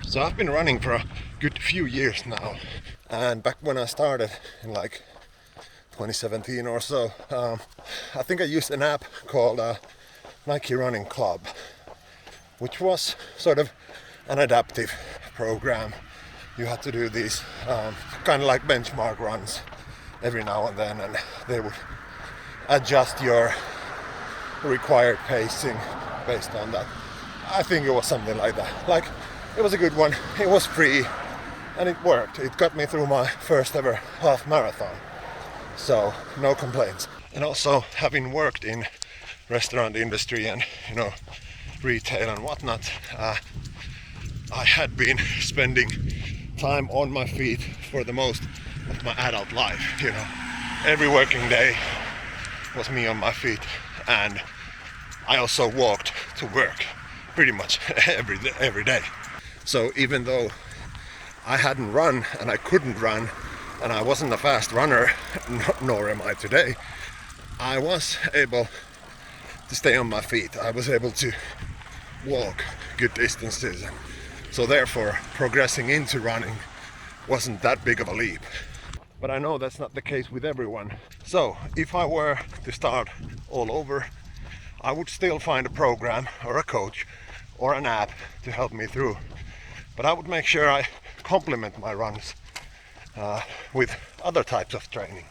So I've been running for a good few years now, and back when I started in like 2017 or so, I think I used an app called Nike Running Club, which was sort of an adaptive program. You had to do these kind of like benchmark runs every now and then, and they would adjust your required pacing based on that. I think it was something like that. Like, it was a good one, it was free, and it worked. It got me through my first ever half marathon. So, no complaints. And also, having worked in restaurant industry and, retail and whatnot, I had been spending time on my feet for the most of my adult life, Every working day was me on my feet, and I also walked to work pretty much every day. So even though I hadn't run and I couldn't run and I wasn't a fast runner, nor am I today, I was able to stay on my feet. I was able to walk good distances. So therefore, progressing into running wasn't that big of a leap. But I know that's not the case with everyone. So if I were to start all over, I would still find a program or a coach or an app to help me through. But I would make sure I complement my runs with other types of training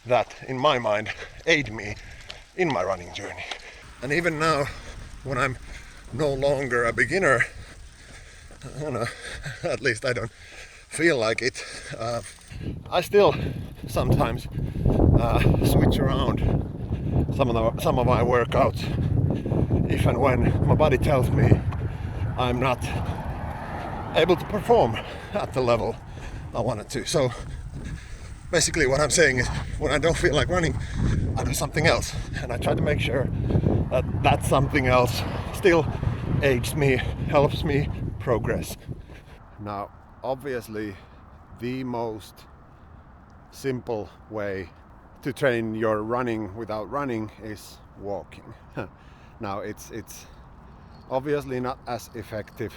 that, in my mind, aid me in my running journey. And even now, when I'm no longer a beginner, at least I don't feel like it, I still sometimes switch around some of my workouts if and when my body tells me I'm not able to perform at the level I wanted to. So basically what I'm saying is, when I don't feel like running, I do something else, and I try to make sure that something else still aids me, helps me progress. Now, obviously, the most simple way to train your running without running is walking. Now, it's obviously not as effective,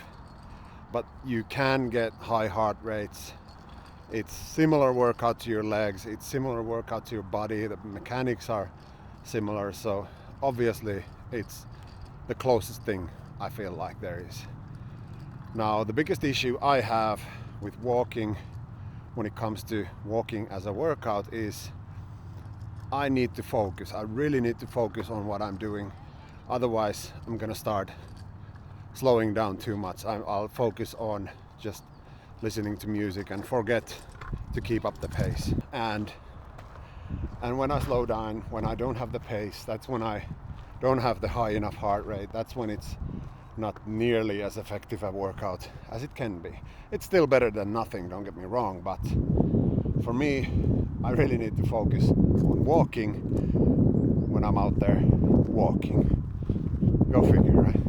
but you can get high heart rates. It's similar workout to your legs, it's similar workout to your body, the mechanics are similar, so obviously it's the closest thing I feel like there is. Now, the biggest issue I have with walking when it comes to walking as a workout is I need to focus. I really need to focus on what I'm doing. Otherwise, I'm gonna start slowing down too much. I'll focus on just listening to music and forget to keep up the pace. And when I slow down, when I don't have the pace, that's when I don't have the high enough heart rate. That's when it's not nearly as effective a workout as it can be. It's still better than nothing, don't get me wrong, but for me, I really need to focus on walking when I'm out there walking. Go figure, right?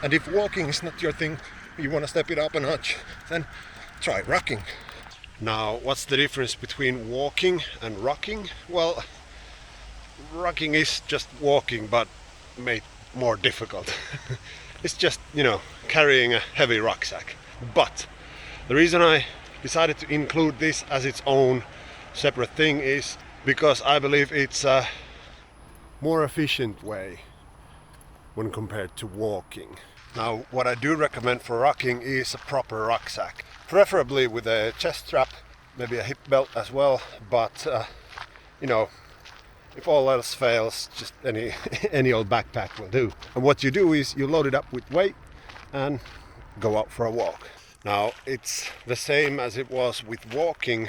And if walking is not your thing, you want to step it up a notch, then try rocking. Now, what's the difference between walking and rocking? Well, rocking is just walking, but made more difficult. It's just, carrying a heavy rucksack. But the reason I decided to include this as its own separate thing is because I believe it's a more efficient way when compared to walking. Now, what I do recommend for rocking is a proper rucksack, preferably with a chest strap, maybe a hip belt as well, but if all else fails, just any old backpack will do. And what you do is you load it up with weight and go out for a walk. Now, it's the same as it was with walking.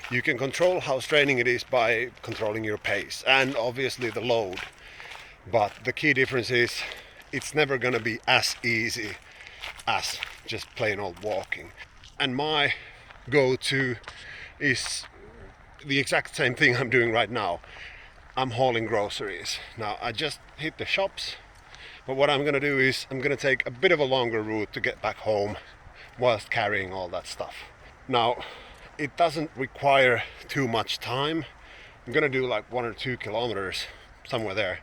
You can control how straining it is by controlling your pace and obviously the load. But the key difference is it's never going to be as easy as just plain old walking. And my go-to is the exact same thing I'm doing right now. I'm hauling groceries. Now, I just hit the shops, but what I'm going to do is I'm going to take a bit of a longer route to get back home whilst carrying all that stuff. Now, it doesn't require too much time. I'm going to do like 1 or 2 kilometers, somewhere there.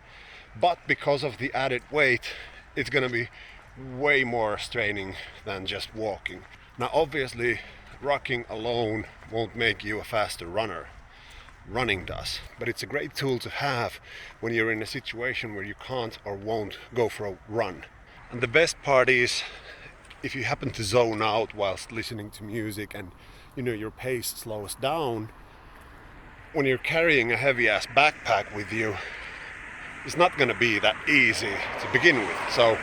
But because of the added weight, it's going to be way more straining than just walking. Now obviously rocking alone won't make you a faster runner. Running does, but it's a great tool to have when you're in a situation where you can't or won't go for a run. And the best part is if you happen to zone out whilst listening to music and your pace slows down, when you're carrying a heavy ass backpack with you, it's not going to be that easy to begin with. So,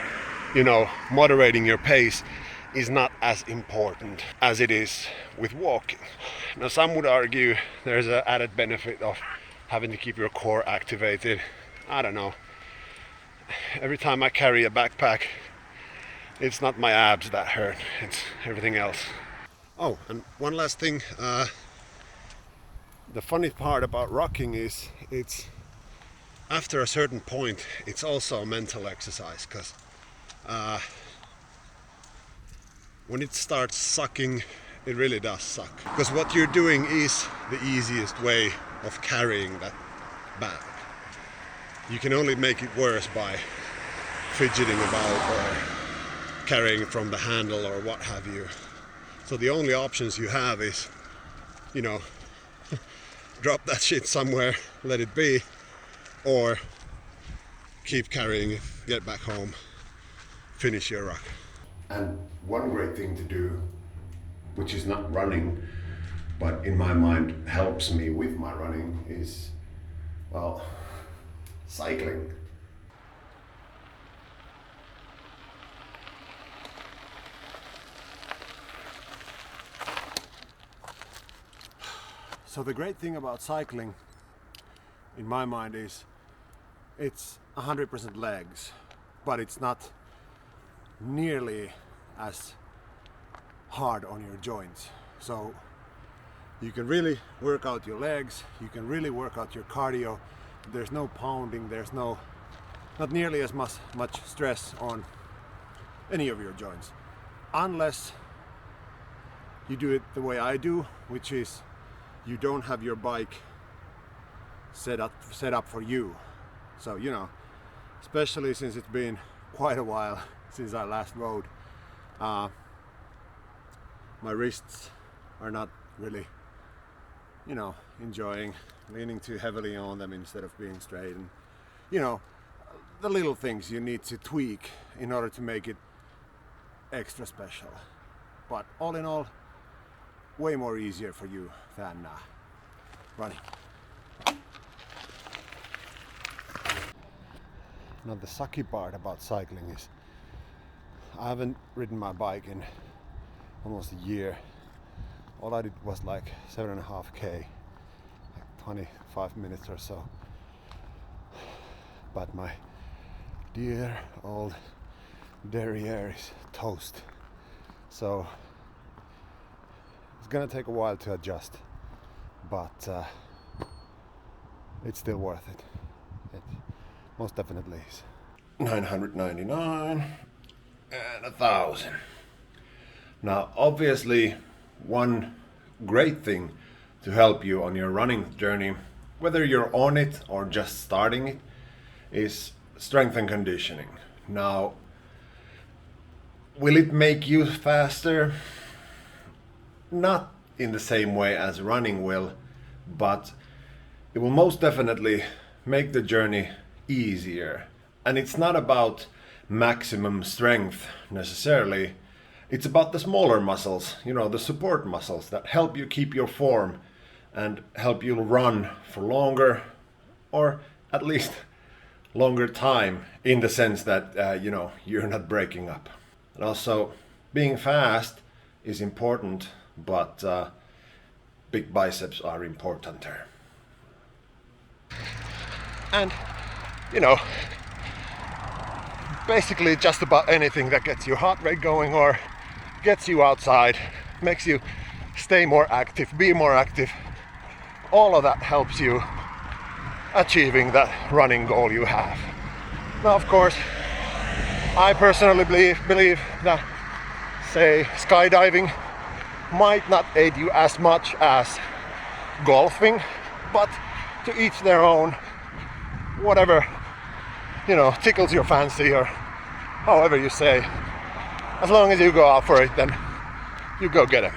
moderating your pace is not as important as it is with walking. Now, some would argue there's an added benefit of having to keep your core activated. I don't know. Every time I carry a backpack, it's not my abs that hurt, it's everything else. Oh, and one last thing. The funny part about rocking is it's after a certain point it's also a mental exercise, because when it starts sucking, it really does suck, because what you're doing is the easiest way of carrying that bag. You can only make it worse by fidgeting about or carrying from the handle or what have you. So the only options you have is drop that shit somewhere, let it be, or keep carrying it, get back home, finish your ruck. And one great thing to do, which is not running, but in my mind helps me with my running, is, well, cycling. So the great thing about cycling, in my mind, is it's 100% legs, but it's not nearly as hard on your joints. So you can really work out your legs, you can really work out your cardio. There's no pounding, there's not nearly as much stress on any of your joints, unless you do it the way I do, which is you don't have your bike set up for you. So especially since it's been quite a while since I last rode, my wrists are not really enjoying leaning too heavily on them instead of being straight, and the little things you need to tweak in order to make it extra special. But all in all, way more easier for you than running. Now the sucky part about cycling is I haven't ridden my bike in almost a year. All I did was like 7.5k, like 25 minutes or so. But my dear old derriere is toast. So it's gonna take a while to adjust, but it's still worth it. It most definitely is. 999 and 1,000. Now obviously one great thing to help you on your running journey, whether you're on it or just starting it, is strength and conditioning. Now, will it make you faster? Not in the same way as running will, but it will most definitely make the journey easier. And it's not about maximum strength necessarily. It's about the smaller muscles, the support muscles that help you keep your form and help you run for longer, or at least longer time, in the sense that you're not breaking up. And also, being fast is important, but big biceps are importanter. And basically just about anything that gets your heart rate going or gets you outside, makes you stay more active, be more active, all of that helps you achieving that running goal you have. Now of course, I personally believe that, say, skydiving might not aid you as much as golfing, but to each their own. Whatever tickles your fancy, or however you say. as long as you go out for it, then you go get them.